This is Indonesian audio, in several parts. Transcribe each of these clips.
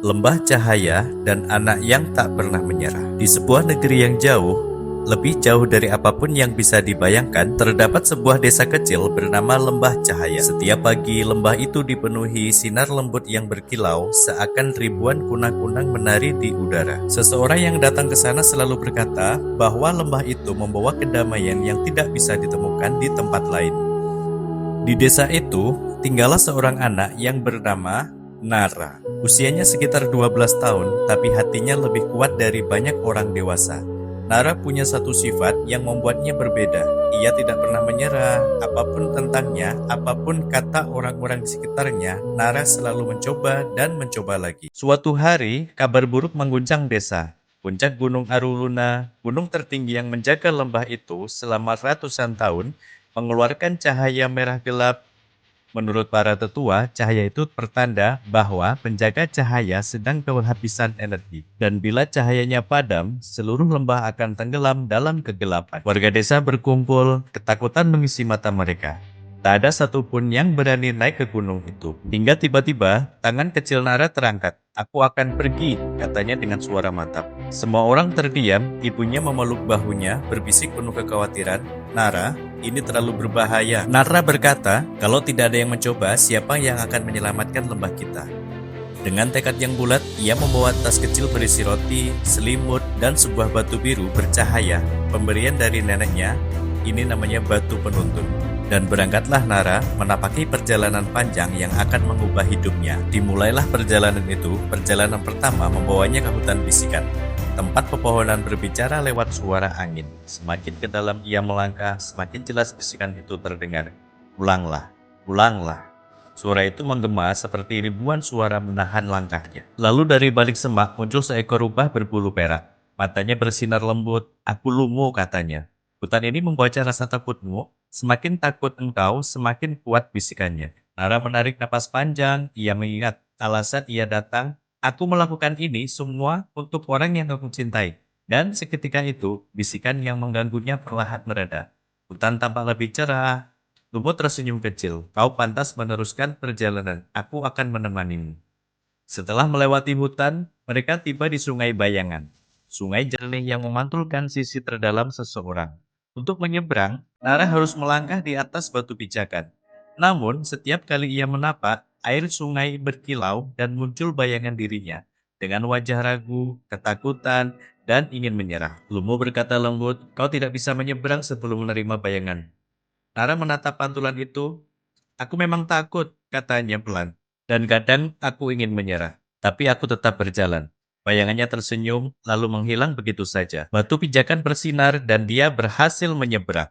Lembah Cahaya dan Anak yang Tak Pernah Menyerah. Di sebuah negeri yang jauh, lebih jauh dari apapun yang bisa dibayangkan, terdapat sebuah desa kecil bernama Lembah Cahaya. Setiap pagi, lembah itu dipenuhi sinar lembut yang berkilau, seakan ribuan kunang-kunang menari di udara. Seseorang yang datang ke sana selalu berkata bahwa lembah itu membawa kedamaian yang tidak bisa ditemukan di tempat lain. Di desa itu, tinggallah seorang anak yang bernama Nara. Usianya sekitar 12 tahun, tapi hatinya lebih kuat dari banyak orang dewasa. Nara punya satu sifat yang membuatnya berbeda. Ia tidak pernah menyerah, apapun tentangnya, apapun kata orang-orang di sekitarnya, Nara selalu mencoba dan mencoba lagi. Suatu hari, kabar buruk mengguncang desa. Puncak Gunung Aruluna, gunung tertinggi yang menjaga lembah itu selama ratusan tahun, mengeluarkan cahaya merah gelap. Menurut para tetua, cahaya itu pertanda bahwa penjaga cahaya sedang kehabisan energi. Dan bila cahayanya padam, seluruh lembah akan tenggelam dalam kegelapan. Warga desa berkumpul, ketakutan mengisi mata mereka. Tak ada satupun yang berani naik ke gunung itu. Hingga tiba-tiba, tangan kecil Nara terangkat. "Aku akan pergi," katanya dengan suara mantap. Semua orang terdiam, ibunya memeluk bahunya, berbisik penuh kekhawatiran, "Nara, ini terlalu berbahaya." Nara berkata, "Kalau tidak ada yang mencoba, siapa yang akan menyelamatkan lembah kita?" Dengan tekad yang bulat, ia membawa tas kecil berisi roti, selimut, dan sebuah batu biru bercahaya, pemberian dari neneknya. Ini namanya batu penuntun. Dan berangkatlah Nara menapaki perjalanan panjang yang akan mengubah hidupnya. Dimulailah perjalanan itu. Perjalanan pertama membawanya ke hutan bisikan, tempat pepohonan berbicara lewat suara angin. Semakin ke dalam ia melangkah, semakin jelas bisikan itu terdengar. "Ulanglah, ulanglah." Suara itu menggema seperti ribuan suara menahan langkahnya. Lalu dari balik semak muncul seekor rubah berbulu perak. Matanya bersinar lembut. "Aku Lumo," katanya. "Hutan ini membaca rasa takutmu. Semakin takut engkau, semakin kuat bisikannya." Nara menarik napas panjang. Ia mengingat alasan ia datang. "Aku melakukan ini semua untuk orang yang aku cintai." Dan seketika itu, bisikan yang mengganggunya perlahan mereda. Hutan tampak lebih cerah. Lumut tersenyum kecil. "Kau pantas meneruskan perjalanan. Aku akan menemanimu." Setelah melewati hutan, mereka tiba di Sungai Bayangan. Sungai jernih yang memantulkan sisi terdalam seseorang. Untuk menyeberang, Nara harus melangkah di atas batu pijakan. Namun, setiap kali ia menapak, air sungai berkilau dan muncul bayangan dirinya. Dengan wajah ragu, ketakutan, dan ingin menyerah. Lumo berkata lembut, "Kau tidak bisa menyeberang sebelum menerima bayangan." Nara menatap pantulan itu. "Aku memang takut," katanya pelan. "Dan kadang aku ingin menyerah. Tapi aku tetap berjalan." Bayangannya tersenyum, lalu menghilang begitu saja. Batu pijakan bersinar dan dia berhasil menyeberang.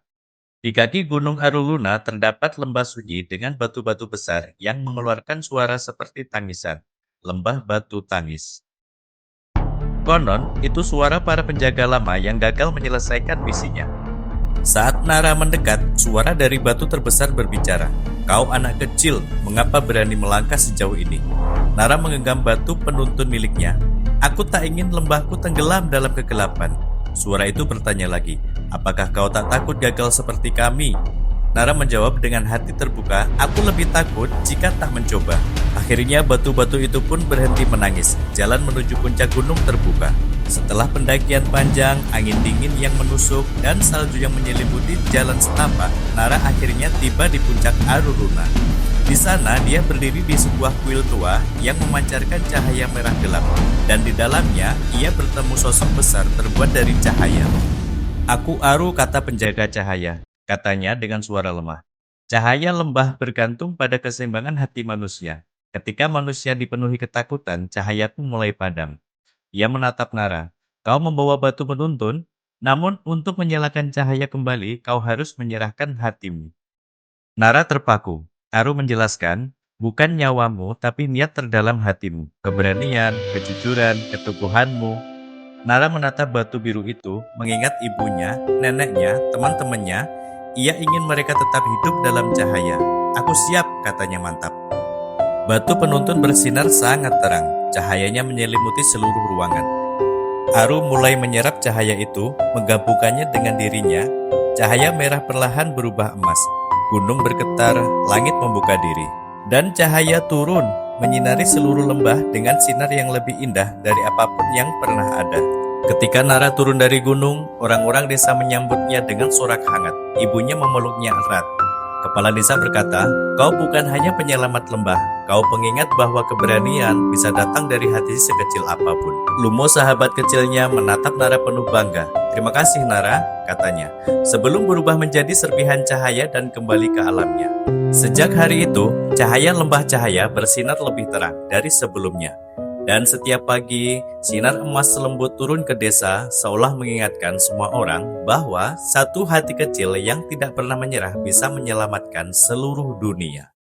Di kaki Gunung Aruluna terdapat lembah sunyi dengan batu-batu besar yang mengeluarkan suara seperti tangisan. Lembah Batu Tangis. Konon, itu suara para penjaga lama yang gagal menyelesaikan misinya. Saat Nara mendekat, suara dari batu terbesar berbicara. "Kau anak kecil, mengapa berani melangkah sejauh ini?" Nara menggenggam batu penuntun miliknya. "Aku tak ingin lembahku tenggelam dalam kegelapan." Suara itu bertanya lagi, "Apakah kau tak takut gagal seperti kami?" Nara menjawab dengan hati terbuka, "Aku lebih takut jika tak mencoba." Akhirnya batu-batu itu pun berhenti menangis. Jalan menuju puncak gunung terbuka. Setelah pendakian panjang, angin dingin yang menusuk, dan salju yang menyelimuti jalan setapak, Nara akhirnya tiba di puncak Aruluna. Di sana, dia berdiri di sebuah kuil tua yang memancarkan cahaya merah gelap, dan di dalamnya, ia bertemu sosok besar terbuat dari cahaya. "Aku Aru," kata penjaga cahaya, katanya dengan suara lemah. "Cahaya lembah bergantung pada keseimbangan hati manusia. Ketika manusia dipenuhi ketakutan, cahaya pun mulai padam." Ia menatap Nara. "Kau membawa batu penuntun, namun untuk menyalakan cahaya kembali, kau harus menyerahkan hatimu." Nara terpaku. Aru menjelaskan, "Bukan nyawamu, tapi niat terdalam hatimu. Keberanian, kejujuran, keteguhanmu." Nara menatap batu biru itu, mengingat ibunya, neneknya, teman-temannya. Ia ingin mereka tetap hidup dalam cahaya. "Aku siap," katanya mantap. Batu penuntun bersinar sangat terang. Cahayanya menyelimuti seluruh ruangan. Aru mulai menyerap cahaya itu, menggabungkannya dengan dirinya. Cahaya merah perlahan berubah emas. Gunung bergetar, langit membuka diri. Dan cahaya turun. menyinari seluruh lembah dengan sinar yang lebih indah dari apapun yang pernah ada. Ketika Nara turun dari gunung, orang-orang desa menyambutnya dengan sorak hangat. Ibunya memeluknya erat. Kepala desa berkata, "Kau bukan hanya penyelamat lembah, kau pengingat bahwa keberanian bisa datang dari hati sekecil apapun." Lumo, sahabat kecilnya, menatap Nara penuh bangga. "Terima kasih Nara," katanya, sebelum berubah menjadi serpihan cahaya dan kembali ke alamnya. Sejak hari itu, cahaya lembah cahaya bersinar lebih terang dari sebelumnya. Dan setiap pagi, sinar emas lembut turun ke desa seolah mengingatkan semua orang bahwa satu hati kecil yang tidak pernah menyerah bisa menyelamatkan seluruh dunia.